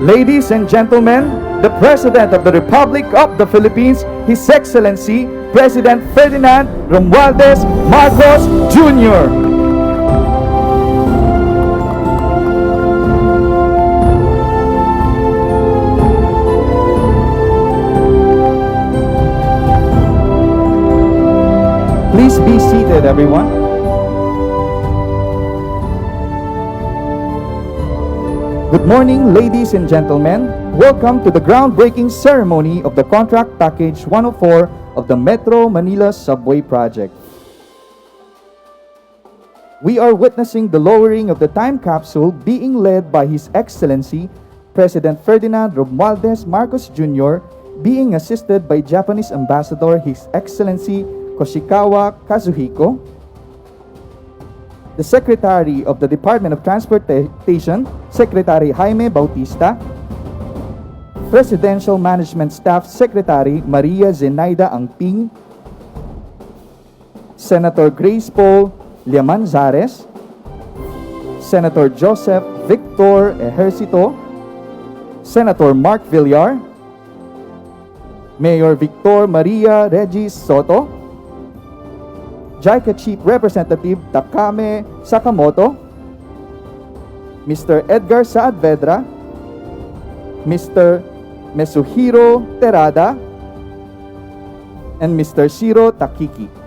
Ladies and gentlemen, the President of the Republic of the Philippines, His Excellency President Ferdinand Romualdez Marcos Jr. Please be seated, everyone. Good morning, ladies and gentlemen. Welcome to the groundbreaking ceremony of the Contract Package 104 of the Metro Manila Subway Project. We are witnessing the lowering of the time capsule being led by His Excellency President Ferdinand Romualdez Marcos Jr., being assisted by Japanese Ambassador His Excellency Koshikawa Kazuhiko, the Secretary of the Department of Transportation, Secretary Jaime Bautista, Presidential Management Staff Secretary Maria Zenaida Angping, Senator Grace Paul Liamanzares, Senator Joseph Victor Ejercito, Senator Mark Villar, Mayor Victor Maria Regis Soto, JICA Chief Representative Takame Sakamoto, Mr. Edgar Saavedra, Mr. Mesuhiro Terada, and Mr. Shiro Takiki.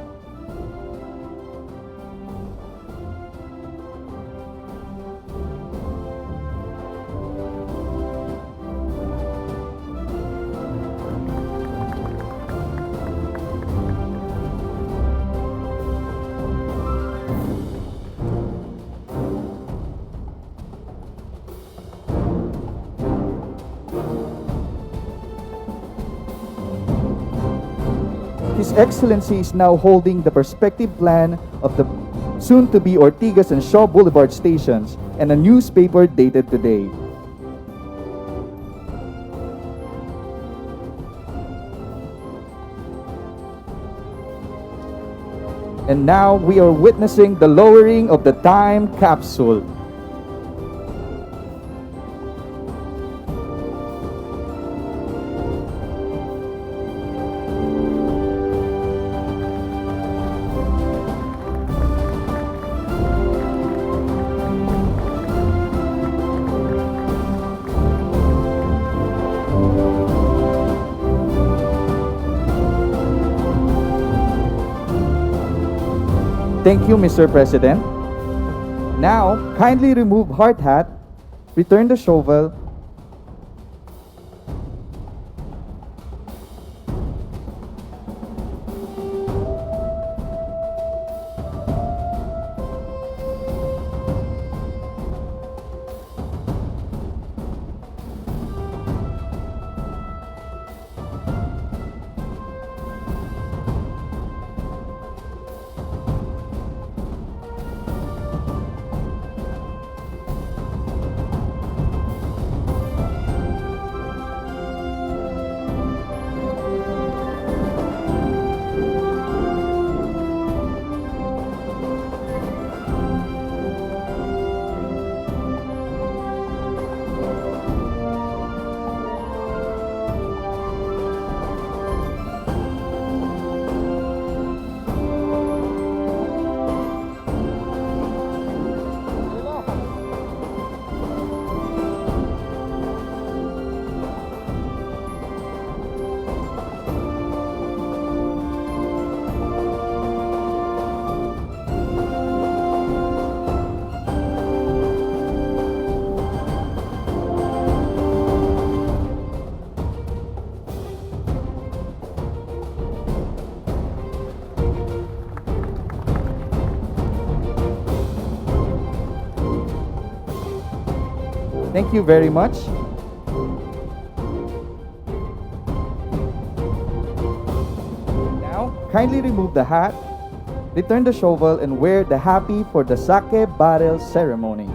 His Excellency is now holding the perspective plan of the soon-to-be Ortigas and Shaw Boulevard stations and a newspaper dated today. And now we are witnessing the lowering of the time capsule. Thank you, Mr. President. Now, kindly remove hard hat, return the shovel, Thank you very much. Now, kindly remove the hat, return the shovel, and wear the happy for the sake barrel ceremony.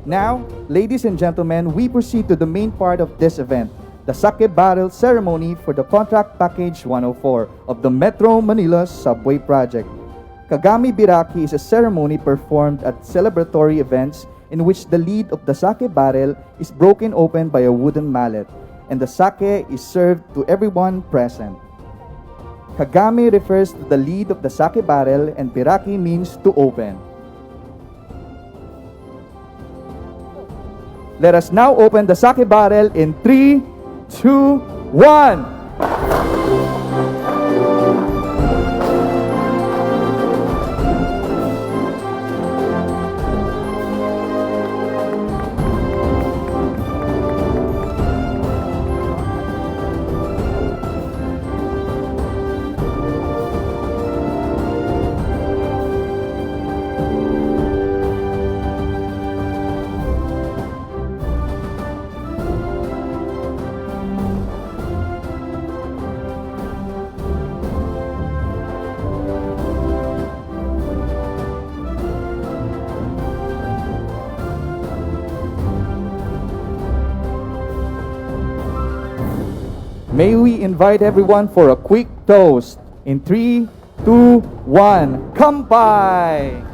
Now, ladies and gentlemen, we proceed to the main part of this event, the Sake Barrel Ceremony for the Contract Package 104 of the Metro Manila Subway Project. Kagami Biraki is a ceremony performed at celebratory events in which the lid of the sake barrel is broken open by a wooden mallet, and the sake is served to everyone present. Kagami refers to the lid of the sake barrel, and Biraki means to open. Let us now open the sake barrel in 3, 2, 1. May we invite everyone for a quick toast. In 3, 2, 1, Kampai!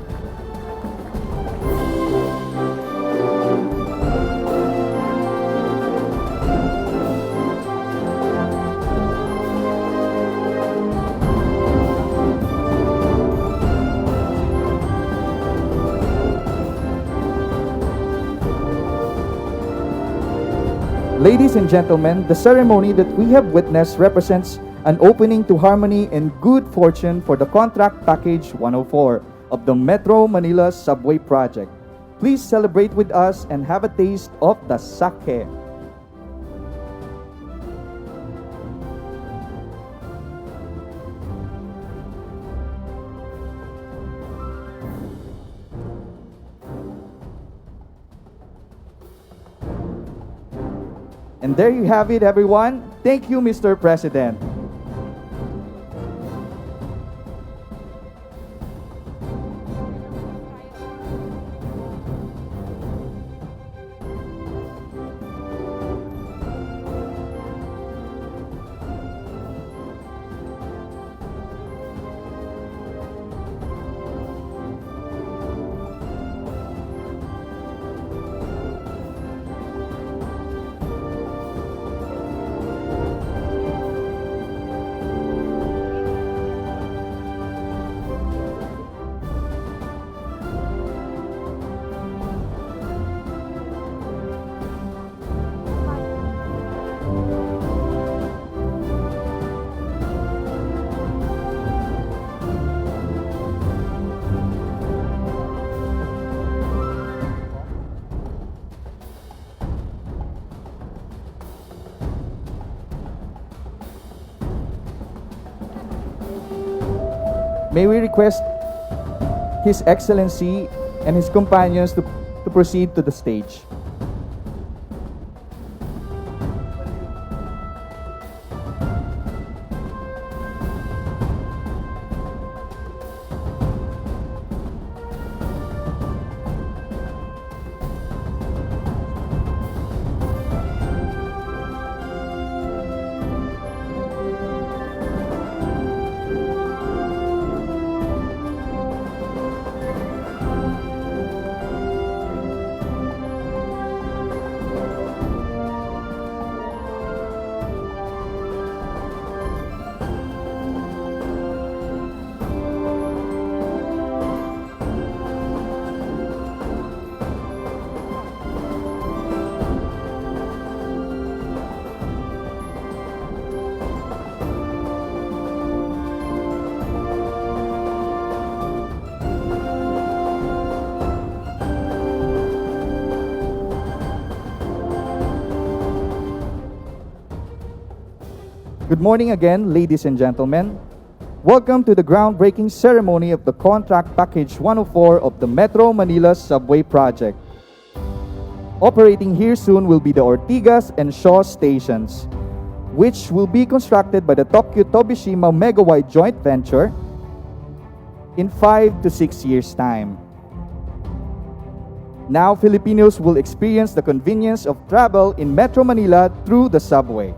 Ladies and gentlemen, the ceremony that we have witnessed represents an opening to harmony and good fortune for the Contract Package 104 of the Metro Manila Subway Project. Please celebrate with us and have a taste of the sake. And there you have it, everyone. Thank you, Mr. President. May we request His Excellency and his companions to proceed to the stage. Good morning again, ladies and gentlemen. Welcome to the groundbreaking ceremony of the Contract Package 104 of the Metro Manila Subway Project. Operating here soon will be the Ortigas and Shaw stations, which will be constructed by the Tokyo Tobishima Megawide joint venture in 5 to 6 years' time. Now Filipinos will experience the convenience of travel in Metro Manila through the subway.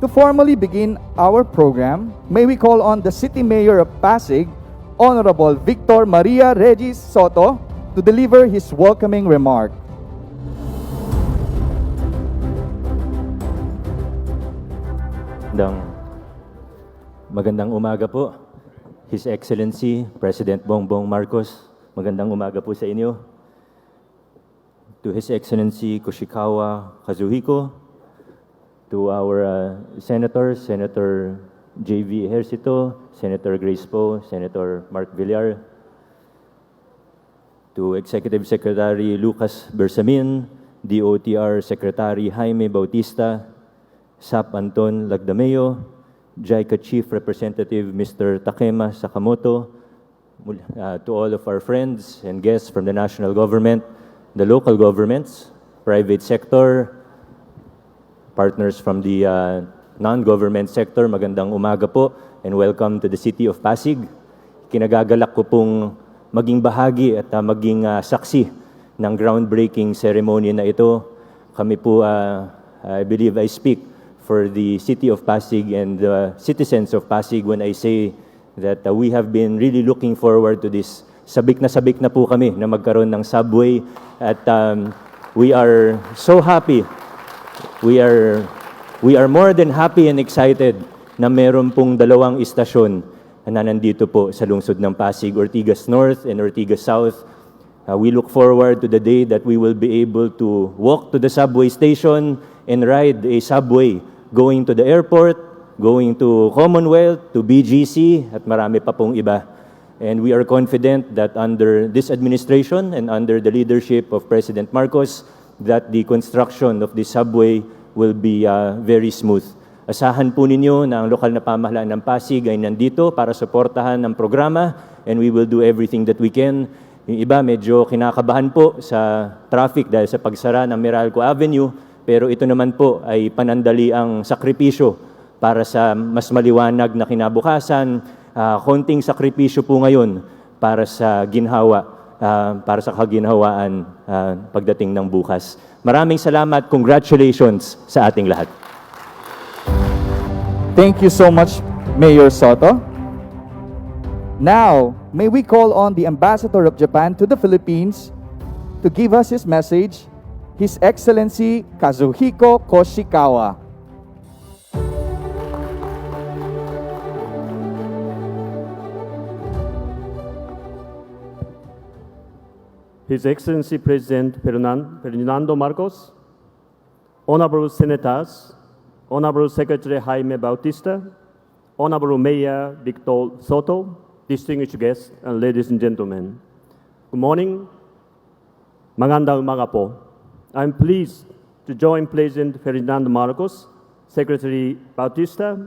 To formally begin our program, may we call on the City Mayor of Pasig, Honorable Victor Maria Regis Soto, to deliver his welcoming remark. Magandang umaga po, His Excellency President Bongbong Marcos. Magandang umaga po sa inyo. To His Excellency Koshikawa Kazuhiko, to our Senators, Senator J.V. Ejercito, Senator Grace Poe, Senator Mark Villar, to Executive Secretary Lucas Bersamin, DOTR Secretary Jaime Bautista, SAP Anton Lagdameo, JICA Chief Representative Mr. Takema Sakamoto, to all of our friends and guests from the national government, the local governments, private sector, partners from the non-government sector, magandang umaga po and welcome to the City of Pasig. Kinagagalak ko pong maging bahagi at maging saksi ng groundbreaking ceremony na ito. Kami po, I believe I speak for the City of Pasig and the citizens of Pasig when I say that we have been really looking forward to this. Sabik na po kami na magkaroon ng subway at we are so happy. We are more than happy and excited na meron pong dalawang istasyon na nandito po sa lungsod ng Pasig, Ortigas North and Ortigas South. We look forward to the day that we will be able to walk to the subway station and ride a subway going to the airport, going to Commonwealth, to BGC, at marami pa pong iba. And we are confident that under this administration and under the leadership of President Marcos, that the construction of the subway will be very smooth. Asahan po ninyo na ang lokal na pamahalaan ng Pasig ay nandito para suportahan ng programa and we will do everything that we can. Yung iba medyo kinakabahan po sa traffic dahil sa pagsara ng Meralco Avenue, pero ito naman po ay panandali ang sakripisyo para sa mas maliwanag na kinabukasan, konting sakripisyo po ngayon para sa ginhawa. Para sa kaginhawaan pagdating ng bukas. Maraming salamat, congratulations sa ating lahat. Thank you so much, Mayor Soto. Now, may we call on the Ambassador of Japan to the Philippines to give us his message, His Excellency Kazuhiko Koshikawa. His Excellency President Ferdinando Marcos, Honorable Senators, Honorable Secretary Jaime Bautista, Honorable Mayor Victor Soto, distinguished guests, and ladies and gentlemen. Good morning. Magandang umaga po. I'm pleased to join President Ferdinando Marcos, Secretary Bautista,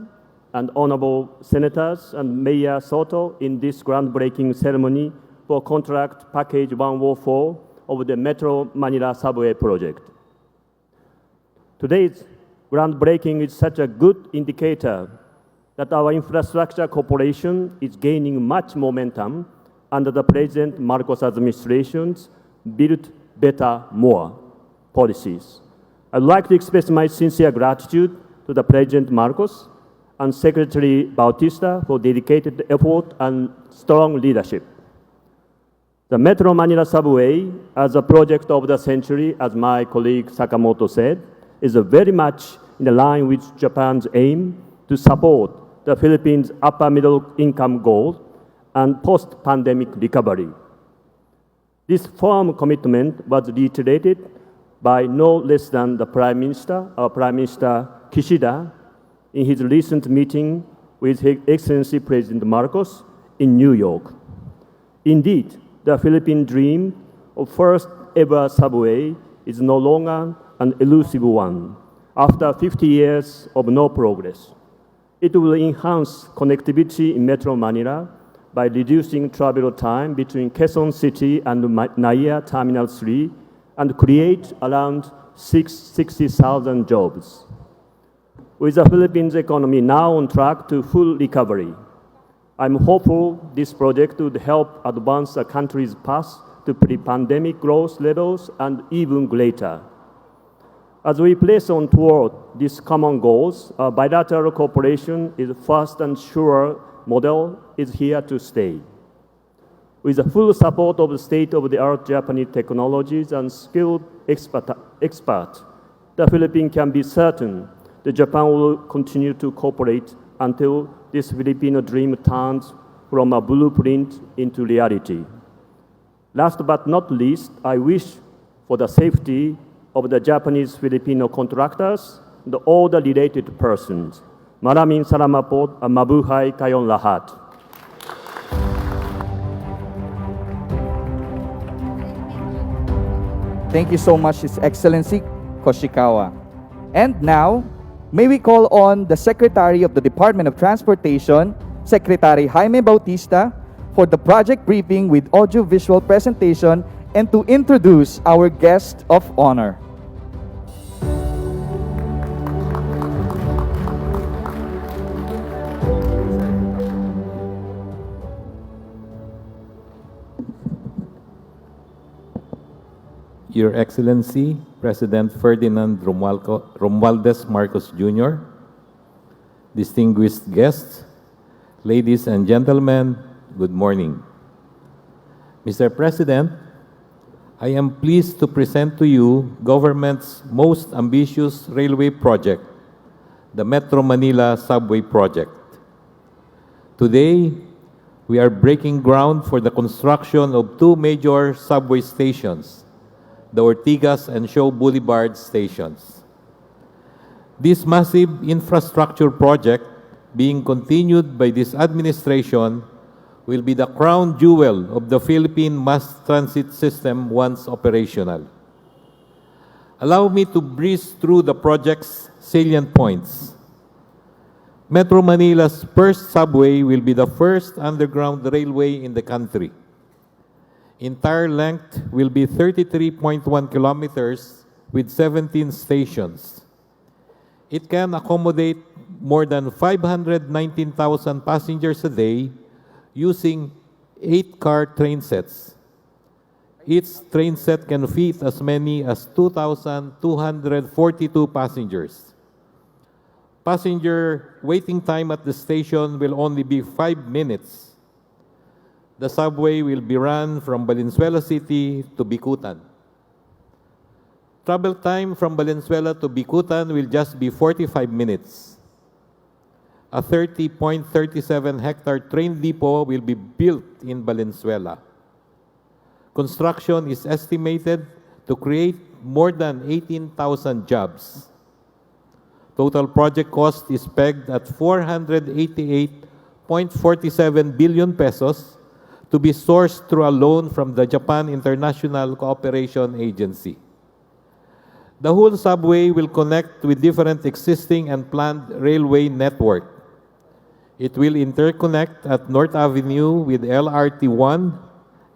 and Honorable Senators and Mayor Soto in this groundbreaking ceremony for contract package 104 of the Metro Manila Subway Project. Today's groundbreaking is such a good indicator that our infrastructure cooperation is gaining much momentum under the President Marcos administration's Build Better More policies. I'd like to express my sincere gratitude to the President Marcos and Secretary Bautista for dedicated effort and strong leadership. The Metro Manila Subway, as a project of the century, as my colleague Sakamoto said, is very much in line with Japan's aim to support the Philippines' upper middle income goal and post-pandemic recovery. This firm commitment was reiterated by no less than the Prime Minister, our Prime Minister Kishida, in his recent meeting with His Excellency President Marcos in New York. Indeed, the Philippine dream of first ever subway is no longer an elusive one. After 50 years of no progress, it will enhance connectivity in Metro Manila by reducing travel time between Quezon City and Naya Terminal 3 and create around 60,000 jobs. With the Philippines economy now on track to full recovery, I'm hopeful this project would help advance the country's path to pre-pandemic growth levels and even greater. As we press on toward these common goals, bilateral cooperation is fast and sure model is here to stay. With the full support of the state-of-the-art Japanese technologies and skilled experts, the Philippines can be certain that Japan will continue to cooperate until this Filipino dream turns from a blueprint into reality. Last but not least, I wish for the safety of the Japanese Filipino contractors and all the related persons. Maraming salamat po, mabuhay kayong lahat. Thank you so much, His Excellency Koshikawa. And now, may we call on the Secretary of the Department of Transportation, Secretary Jaime Bautista, for the project briefing with audio-visual presentation and to introduce our guest of honor. Your Excellency, President Ferdinand Romualdez Marcos Jr., distinguished guests, ladies and gentlemen, good morning. Mr. President, I am pleased to present to you government's most ambitious railway project, the Metro Manila Subway Project. Today, we are breaking ground for the construction of two major subway stations, the Ortigas and Shaw Boulevard stations. This massive infrastructure project, being continued by this administration, will be the crown jewel of the Philippine mass transit system once operational. Allow me to breeze through the project's salient points. Metro Manila's first subway will be the first underground railway in the country. Entire length will be 33.1 kilometers with 17 stations. It can accommodate more than 519,000 passengers a day using 8-car train sets. Each train set can fit as many as 2,242 passengers. Passenger waiting time at the station will only be 5 minutes. The subway will be run from Valenzuela City to Bicutan. Travel time from Valenzuela to Bicutan will just be 45 minutes. A 30.37-hectare train depot will be built in Valenzuela. Construction is estimated to create more than 18,000 jobs. Total project cost is pegged at 488.47 billion pesos to be sourced through a loan from the Japan International Cooperation Agency. The whole subway will connect with different existing and planned railway network. It will interconnect at North Avenue with LRT-1,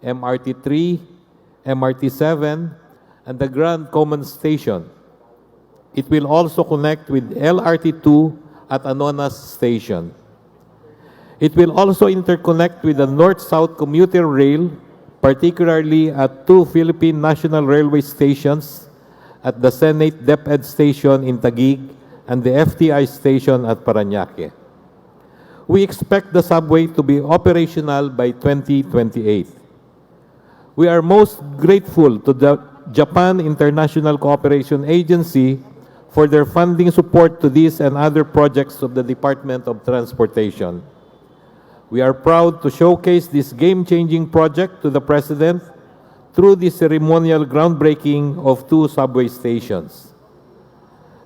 MRT-3, MRT-7, and the Grand Common Station. It will also connect with LRT-2 at Anonas Station. It will also interconnect with the North-South Commuter Rail, particularly at two Philippine National Railway stations at the Senate DepEd Station in Taguig and the FTI Station at Parañaque. We expect the subway to be operational by 2028. We are most grateful to the Japan International Cooperation Agency for their funding support to this and other projects of the Department of Transportation. We are proud to showcase this game-changing project to the President through the ceremonial groundbreaking of two subway stations.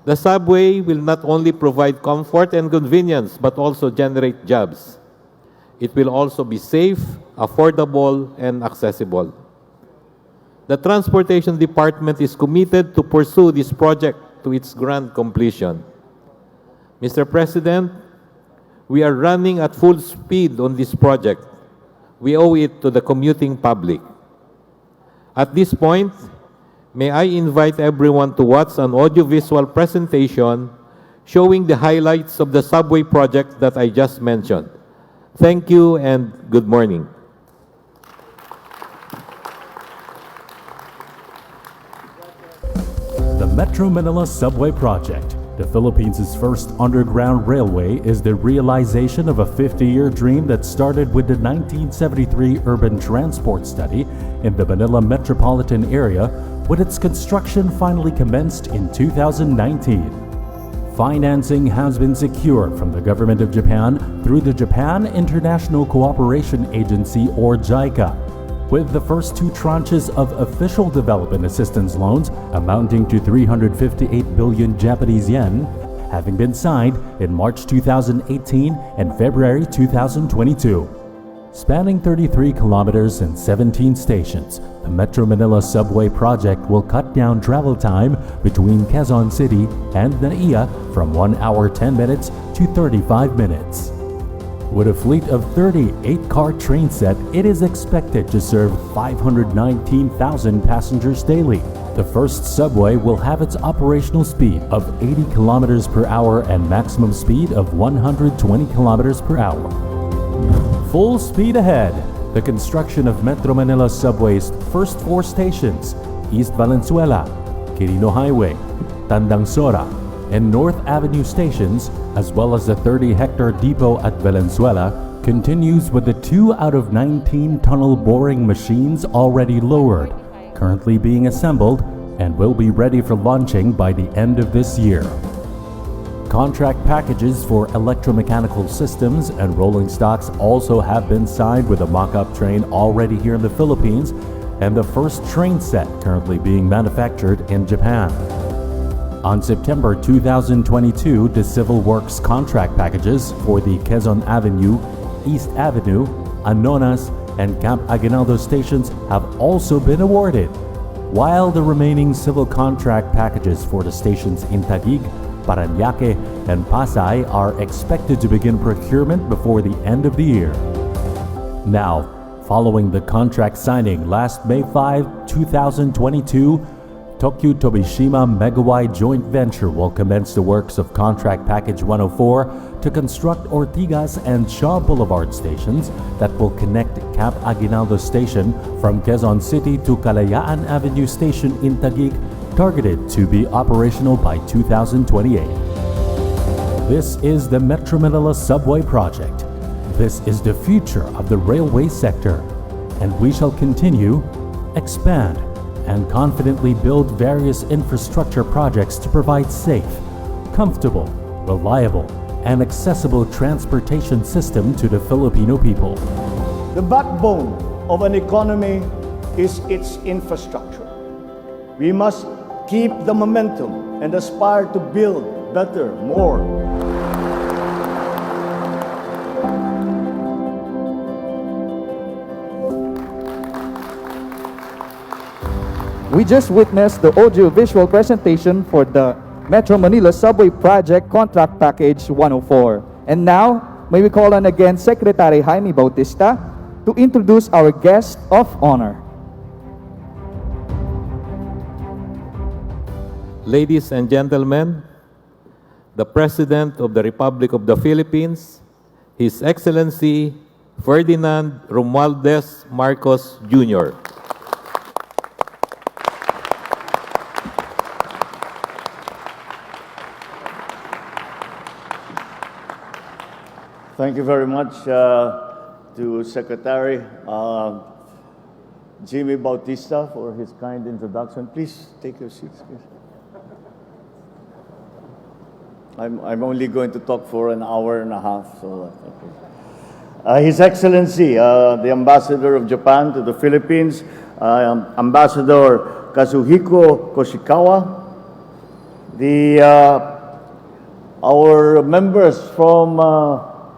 The subway will not only provide comfort and convenience, but also generate jobs. It will also be safe, affordable, and accessible. The Transportation Department is committed to pursue this project to its grand completion. Mr. President, we are running at full speed on this project. We owe it to the commuting public. At this point, may I invite everyone to watch an audiovisual presentation showing the highlights of the subway project that I just mentioned. Thank you and good morning. The Metro Manila Subway Project, the Philippines' first underground railway, is the realization of a 50-year dream that started with the 1973 urban transport study in the Manila metropolitan area, with its construction finally commenced in 2019. Financing has been secured from the government of Japan through the Japan International Cooperation Agency, or JICA, with the first two tranches of official development assistance loans amounting to 358 billion Japanese yen having been signed in March 2018 and February 2022. Spanning 33 kilometers and 17 stations, the Metro Manila Subway Project will cut down travel time between Quezon City and NAIA from 1 hour 10 minutes to 35 minutes. With a fleet of 38-car train set, it is expected to serve 519,000 passengers daily. The first subway will have its operational speed of 80 kilometers per hour and maximum speed of 120 kilometers per hour. Full speed ahead! The construction of Metro Manila Subway's first 4 stations, East Valenzuela, Quirino Highway, Tandang Sora, and North Avenue stations, as well as the 30-hectare depot at Valenzuela, continues with the 2 out of 19 tunnel boring machines already lowered, currently being assembled, and will be ready for launching by the end of this year. Contract packages for electromechanical systems and rolling stocks also have been signed, with a mock-up train already here in the Philippines and the first train set currently being manufactured in Japan. On September 2022, the civil works contract packages for the Quezon Avenue, East Avenue, Anonas, and Camp Aguinaldo stations have also been awarded, while the remaining civil contract packages for the stations in Taguig, Parañaque, and Pasay are expected to begin procurement before the end of the year. Now, following the contract signing last May 5, 2022, Tokyo Tobishima Megawai Joint Venture will commence the works of Contract Package 104 to construct Ortigas and Shaw Boulevard stations that will connect Camp Aguinaldo Station from Quezon City to Kalayaan Avenue Station in Taguig, targeted to be operational by 2028. This is the Metro Manila Subway Project. This is the future of the railway sector, and we shall continue, expand, and confidently build various infrastructure projects to provide safe, comfortable, reliable, and accessible transportation system to the Filipino people. The backbone of an economy is its infrastructure. We must keep the momentum and aspire to build better, more. We just witnessed the audio-visual presentation for the Metro Manila Subway Project Contract Package 104. And now, may we call on again Secretary Jaime Bautista to introduce our guest of honor. Ladies and gentlemen, the President of the Republic of the Philippines, His Excellency Ferdinand Romualdez Marcos Jr. Thank you very much to Secretary Jimmy Bautista for his kind introduction. Please take your seats, please. I'm only going to talk for an hour and a half, so okay. His Excellency, the Ambassador of Japan to the Philippines, Ambassador Kazuhiko Koshikawa, our members from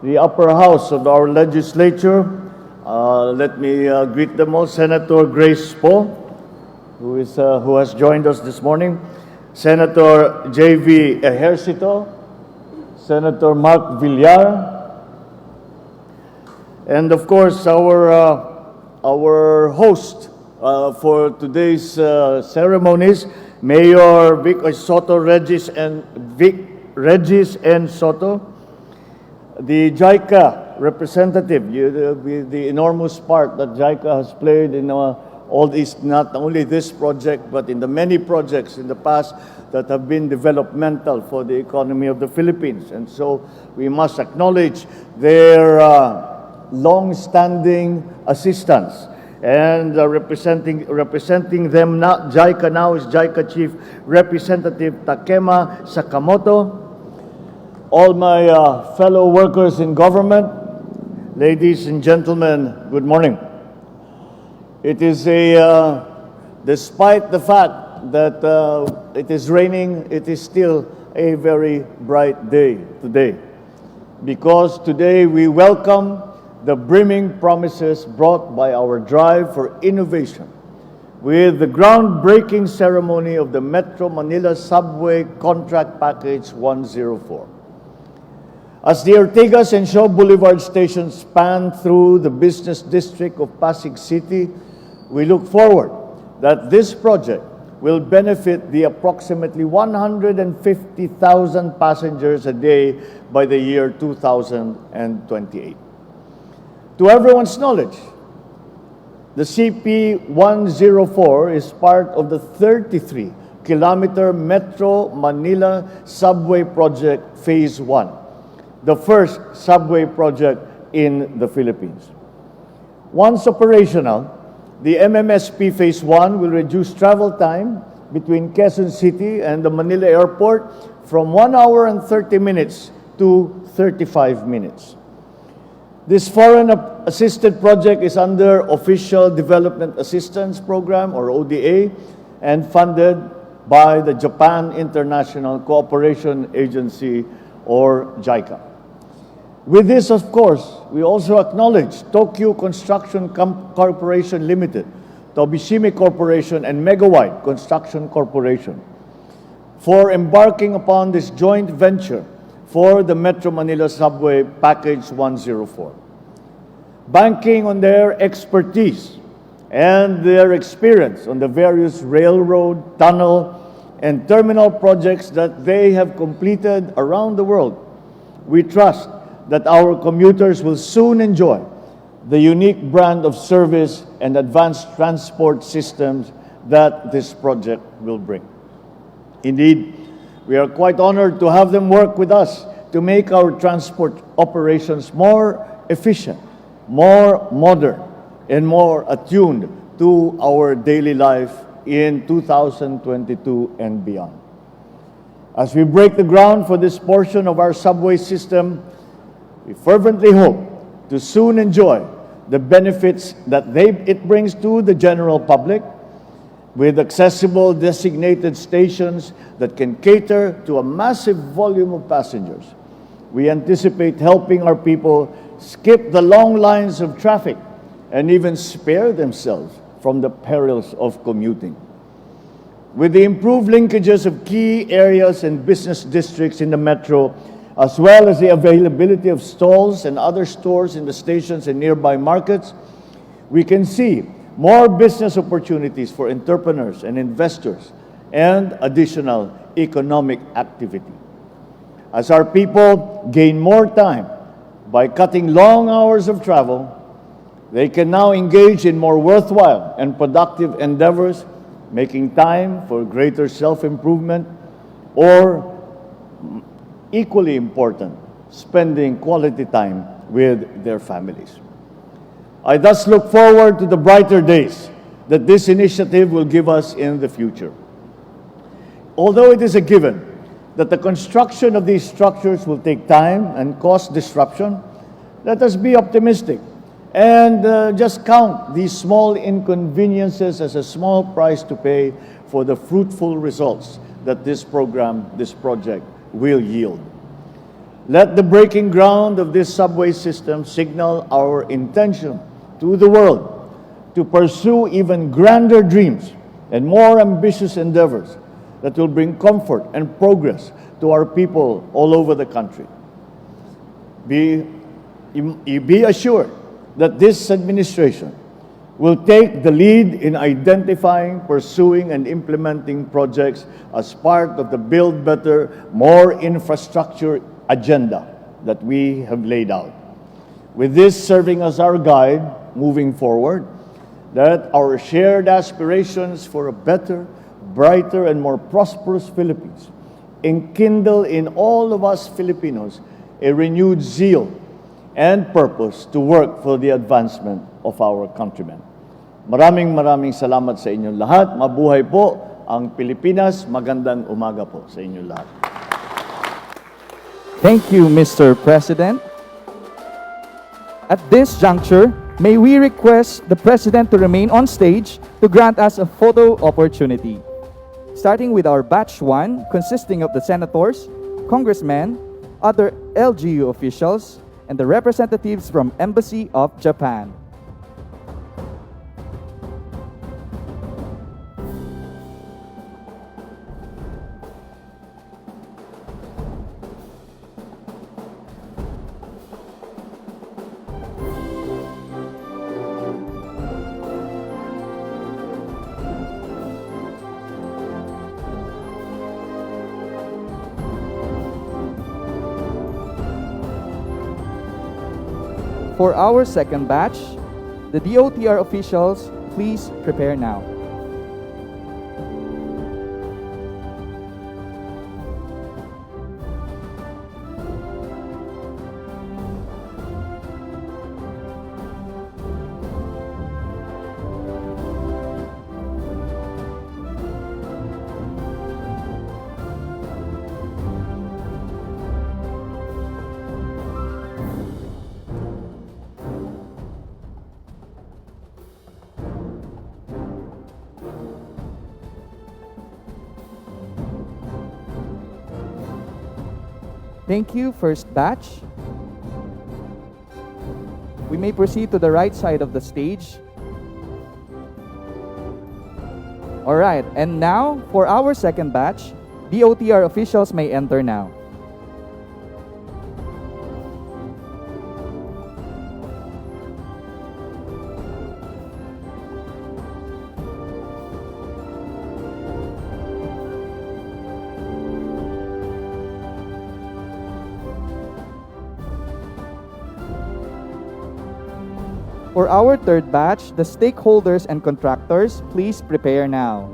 the upper house of our legislature. Let me greet them all. Senator Grace Poe, who has joined us this morning. Senator J.V. Ejercito, Senator Mark Villar, and of course our host for today's ceremonies, Mayor Vic Soto Regis and Soto, the JICA representative, the enormous part that JICA has played in all these, not only this project, but in the many projects in the past that have been developmental for the economy of the Philippines. And so we must acknowledge their long-standing assistance. And representing them now, JICA now is JICA Chief Representative Takema Sakamoto. All my fellow workers in government, ladies and gentlemen, good morning. It is despite the fact that it is raining, it is still a very bright day today. Because today we welcome the brimming promises brought by our drive for innovation with the groundbreaking ceremony of the Metro Manila Subway Contract Package 104. As the Ortigas and Shaw Boulevard stations span through the business district of Pasig City, we look forward that this project will benefit the approximately 150,000 passengers a day by the year 2028. To everyone's knowledge, the CP-104 is part of the 33-kilometer Metro Manila Subway Project Phase 1, the first subway project in the Philippines. Once operational, the MMSP Phase 1 will reduce travel time between Quezon City and the Manila Airport from 1 hour and 30 minutes to 35 minutes. This foreign-assisted project is under Official Development Assistance Program, or ODA, and funded by the Japan International Cooperation Agency, or JICA. With this, of course, we also acknowledge Tokyo Construction Corporation Limited, Tobishimi Corporation, and Megawide Construction Corporation for embarking upon this joint venture for the Metro Manila Subway Package 104. Banking on their expertise and their experience on the various railroad, tunnel, and terminal projects that they have completed around the world, we trust that our commuters will soon enjoy the unique brand of service and advanced transport systems that this project will bring. Indeed, we are quite honored to have them work with us to make our transport operations more efficient, more modern, and more attuned to our daily life in 2022 and beyond. As we break the ground for this portion of our subway system, we fervently hope to soon enjoy the benefits that it brings to the general public, with accessible designated stations that can cater to a massive volume of passengers. We anticipate helping our people skip the long lines of traffic and even spare themselves from the perils of commuting. With the improved linkages of key areas and business districts in the metro, as well as the availability of stalls and other stores in the stations and nearby markets, we can see more business opportunities for entrepreneurs and investors and additional economic activity. As our people gain more time by cutting long hours of travel, they can now engage in more worthwhile and productive endeavors, making time for greater self-improvement, or equally important, spending quality time with their families. I thus look forward to the brighter days that this initiative will give us in the future. Although it is a given that the construction of these structures will take time and cause disruption, let us be optimistic and just count these small inconveniences as a small price to pay for the fruitful results that this project will yield. Let the breaking ground of this subway system signal our intention to the world to pursue even grander dreams and more ambitious endeavors that will bring comfort and progress to our people all over the country. Be assured that this administration will take the lead in identifying, pursuing, and implementing projects as part of the Build Better, More Infrastructure agenda that we have laid out. with this serving as our guide moving forward, that our shared aspirations for a better, brighter, and more prosperous Philippines enkindle in all of us Filipinos a renewed zeal and purpose to work for the advancement of our countrymen. Maraming salamat sa inyong lahat. Mabuhay po ang Pilipinas. Magandang umaga po sa inyong lahat. Thank you, Mr. President. At this juncture, may we request the President to remain on stage to grant us a photo opportunity. Starting with our batch 1, consisting of the senators, congressmen, other LGU officials, and the representatives from Embassy of Japan. For our second batch, the DOTR officials, please prepare now. Thank you, first batch. We may proceed to the right side of the stage. All right, and now for our second batch, DOTR officials may enter now. For our third batch, the stakeholders and contractors, please prepare now.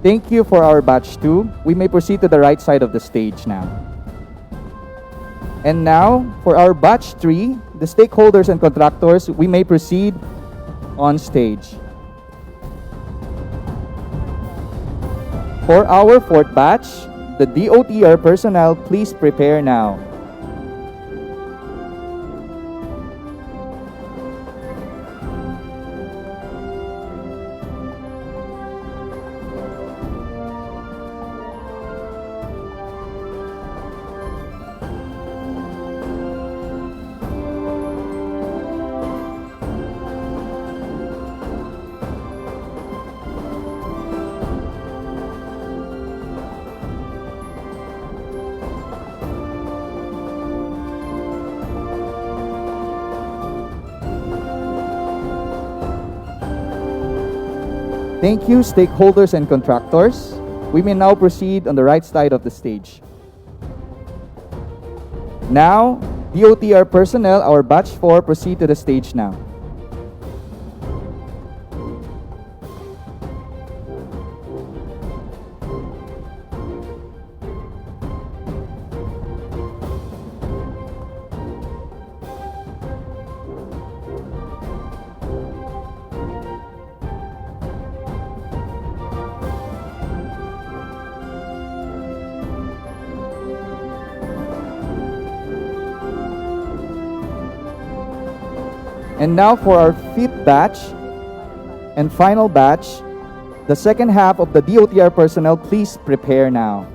Thank you for our batch 2. We may proceed to the right side of the stage now. And now, for our batch 3, the stakeholders and contractors, we may proceed on stage. For our fourth batch, the DOTR personnel, please prepare now. Thank you, stakeholders and contractors. We may now proceed on the right side of the stage. Now, DOTR personnel, our batch 4, proceed to the stage now. And now for our fifth batch and final batch, the second half of the DOTR personnel, please prepare now.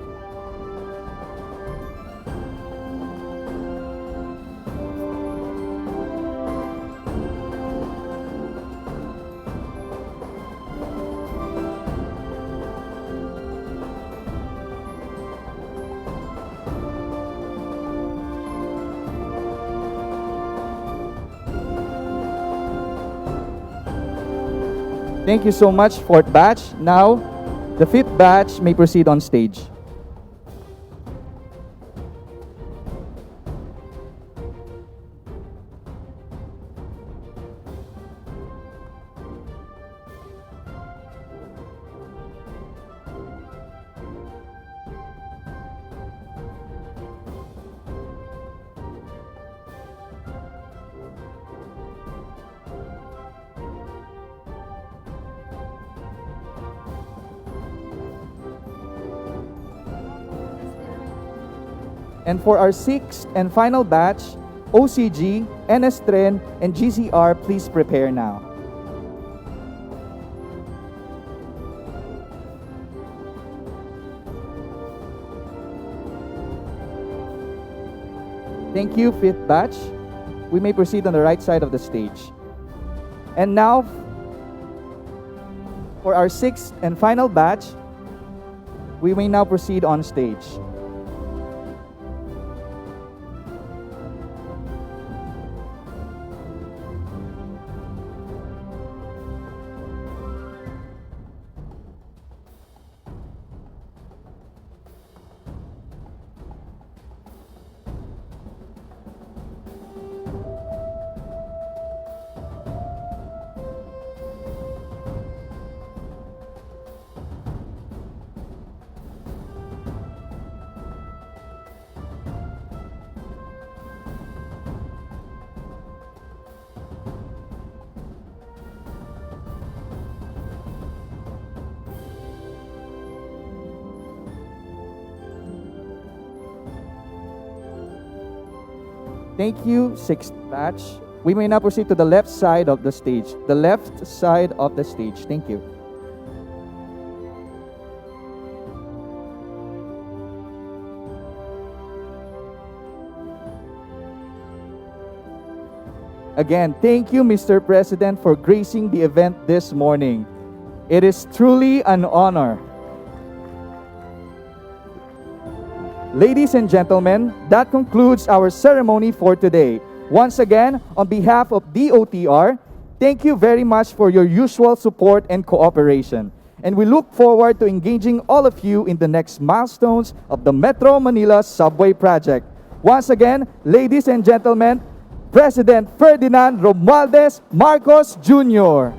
Thank you so much, fourth batch. Now, the fifth batch may proceed on stage. And for our sixth and final batch, OCG, NSTREN, and GCR, please prepare now. Thank you, fifth batch. We may proceed on the right side of the stage. And now, for our sixth and final batch, we may now proceed on stage. Thank you, sixth batch. We may now proceed to the left side of the stage. The left side of the stage. Thank you. Again, thank you, Mr. President, for gracing the event this morning. It is truly an honor. Ladies and gentlemen, that concludes our ceremony for today. Once again, on behalf of DOTR, thank you very much for your usual support and cooperation. And we look forward to engaging all of you in the next milestones of the Metro Manila Subway Project. Once again, ladies and gentlemen, President Ferdinand Romualdez Marcos Jr.